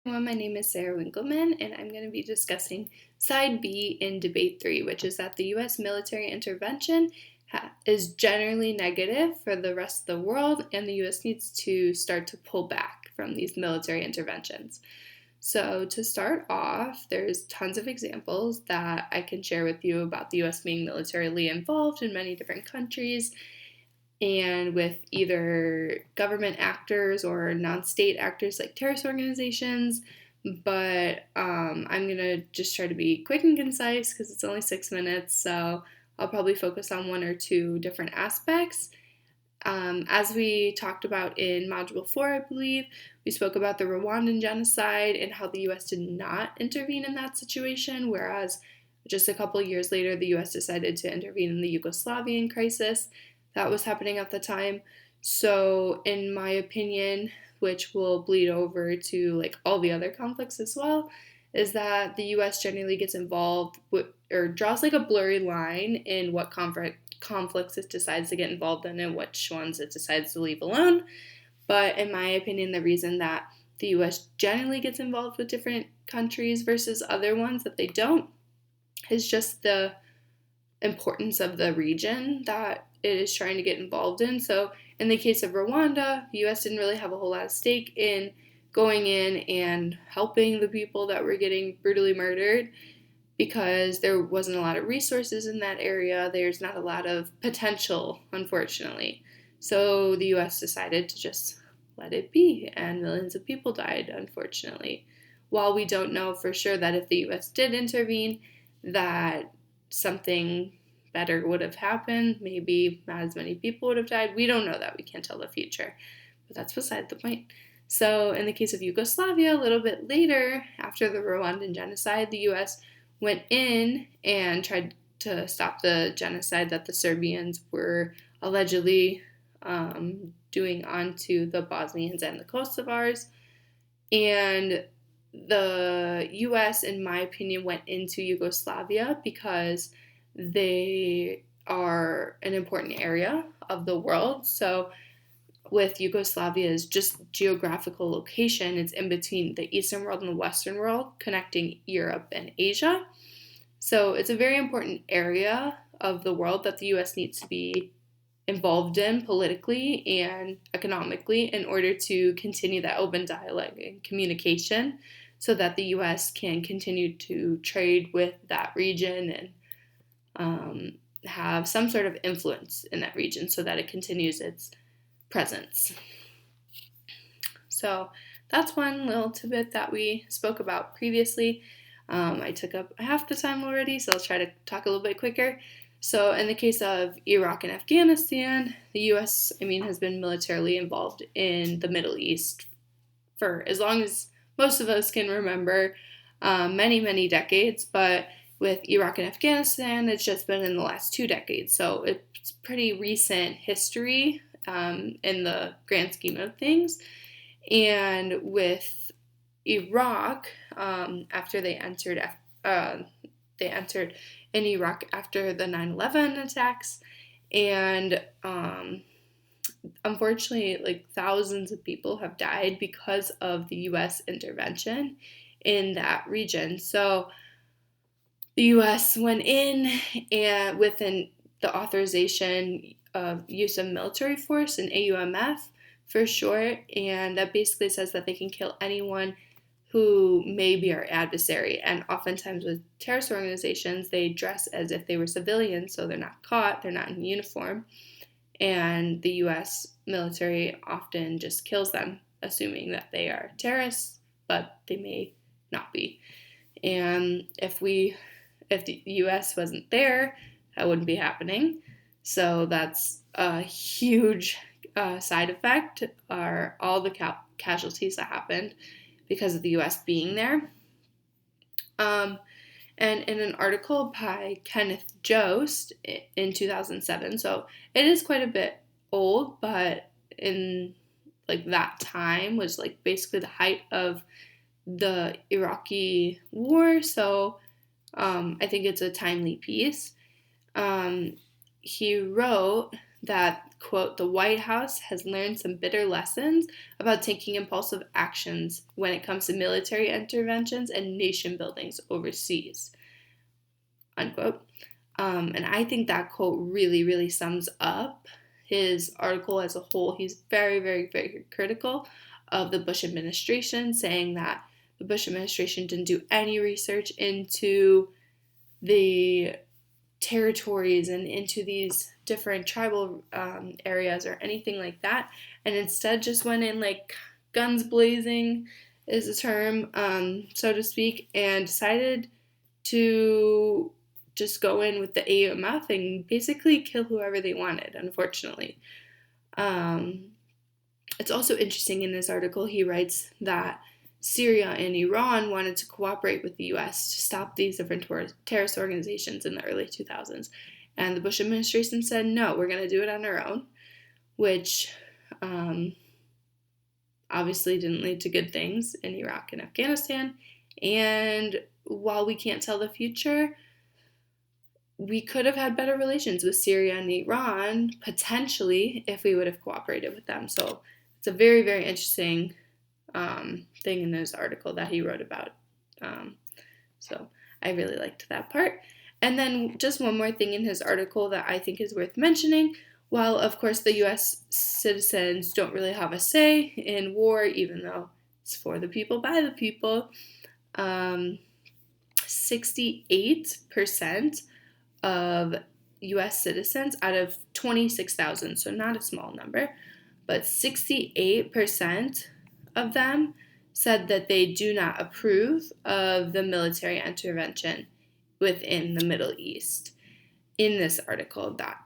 Well, my name is Sarah Winkelman, and I'm going to be discussing Side B in Debate 3, which is that the U.S. military intervention is generally negative for the rest of the world, and the U.S. needs to start to pull back from these military interventions. So, to start off, there's tons of examples that I can share with you about the U.S. being militarily involved in many different countries and with either government actors or non-state actors like terrorist organizations. But I'm going to just try to be quick and concise because it's only 6 minutes, so I'll probably focus on one or two different aspects. As we talked about in Module 4, I believe, we spoke about the Rwandan genocide and how the U.S. did not intervene in that situation, whereas just a couple years later, the U.S. decided to intervene in the Yugoslavian crisis that was happening at the time. So, in my opinion, which will bleed over to like all the other conflicts as well, is that the U.S. generally gets involved with, or draws like a blurry line in what conflicts it decides to get involved in and which ones it decides to leave alone. But in my opinion, the reason that the U.S. generally gets involved with different countries versus other ones that they don't is just the importance of the region that it is trying to get involved in. So in the case of Rwanda, the U.S. didn't really have a whole lot of stake in going in and helping the people that were getting brutally murdered because there wasn't a lot of resources in that area. There's not a lot of potential, unfortunately. So the U.S. decided to just let it be, and millions of people died, unfortunately. While we don't know for sure that if the U.S. did intervene, that something better would have happened, maybe not as many people would have died. We don't know that. We can't tell the future. But that's beside the point. So in the case of Yugoslavia, a little bit later, after the Rwandan genocide, the U.S. went in and tried to stop the genocide that the Serbians were allegedly doing onto the Bosnians and the Kosovars. And the U.S., in my opinion, went into Yugoslavia because they are an important area of the world. So with Yugoslavia's just geographical location, it's in between the Eastern world and the Western world, connecting Europe and Asia. So it's a very important area of the world that the U.S. needs to be involved in politically and economically in order to continue that open dialogue and communication so that the U.S. can continue to trade with that region and have some sort of influence in that region so that it continues its presence. So that's one little tidbit that we spoke about previously. I took up half the time already, so I'll try to talk a little bit quicker. So in the case of Iraq and Afghanistan, the U.S., has been militarily involved in the Middle East for as long as most of us can remember, many, many decades. But with Iraq and Afghanistan, it's just been in the last 2 decades. So it's pretty recent history in the grand scheme of things. And with Iraq, after they entered in Iraq after the 9/11 attacks, and unfortunately, like thousands of people have died because of the U.S. intervention in that region. So the U.S. went in and within the authorization of use of military force, and AUMF for short, and that basically says that they can kill anyone who may be our adversary. And oftentimes with terrorist organizations, they dress as if they were civilians, so they're not caught, they're not in uniform, and the U.S. military often just kills them, assuming that they are terrorists, but they may not be. And if the U.S. wasn't there, that wouldn't be happening. So that's a huge side effect, are all the casualties that happened because of the U.S. being there. And in an article by Kenneth Jost in 2007, so it is quite a bit old, but in like that time was like basically the height of the Iraqi war, so I think it's a timely piece. He wrote that quote, "The White House has learned some bitter lessons about taking impulsive actions when it comes to military interventions and nation buildings overseas," unquote. And I think that quote really, really sums up his article as a whole. He's very, very, very critical of the Bush administration, saying that the Bush administration didn't do any research into the territories and into these different tribal areas or anything like that, and instead just went in like guns blazing is a term, so to speak, and decided to just go in with the AUMF and basically kill whoever they wanted, unfortunately. It's also interesting in this article, he writes that Syria and Iran wanted to cooperate with the US to stop these different terrorist organizations in the early 2000s. And the Bush administration said, no, we're going to do it on our own, which obviously didn't lead to good things in Iraq and Afghanistan. And while we can't tell the future, we could have had better relations with Syria and Iran, potentially, if we would have cooperated with them. So it's a very, very interesting thing in this article that he wrote about. So I really liked that part. And then just one more thing in his article that I think is worth mentioning. While, of course, the U.S. citizens don't really have a say in war, even though it's for the people, by the people, 68% of U.S. citizens out of 26,000, so not a small number, but 68% of them said that they do not approve of the military intervention within the Middle East in this article that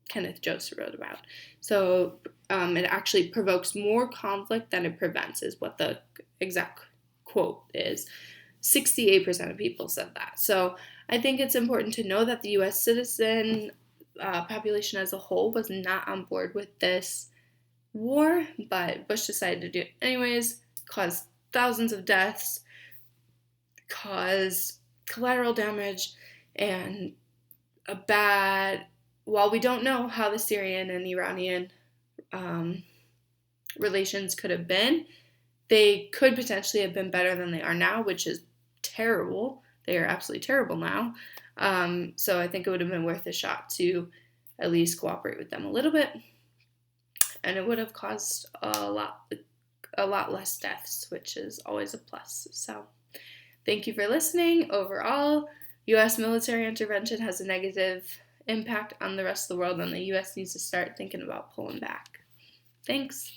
Kenneth Joseph wrote about. So it actually provokes more conflict than it prevents, is what the exact quote is. 68% of people said that. So I think it's important to know that the U.S. citizen population as a whole was not on board with this war, but Bush decided to do it anyways, caused thousands of deaths, caused collateral damage, and while we don't know how the Syrian and Iranian relations could have been, they could potentially have been better than they are now, which is terrible. They are absolutely terrible now. So I think it would have been worth a shot to at least cooperate with them a little bit. And it would have caused a lot less deaths, which is always a plus. So thank you for listening. Overall, U.S. military intervention has a negative impact on the rest of the world, and the U.S. needs to start thinking about pulling back. Thanks.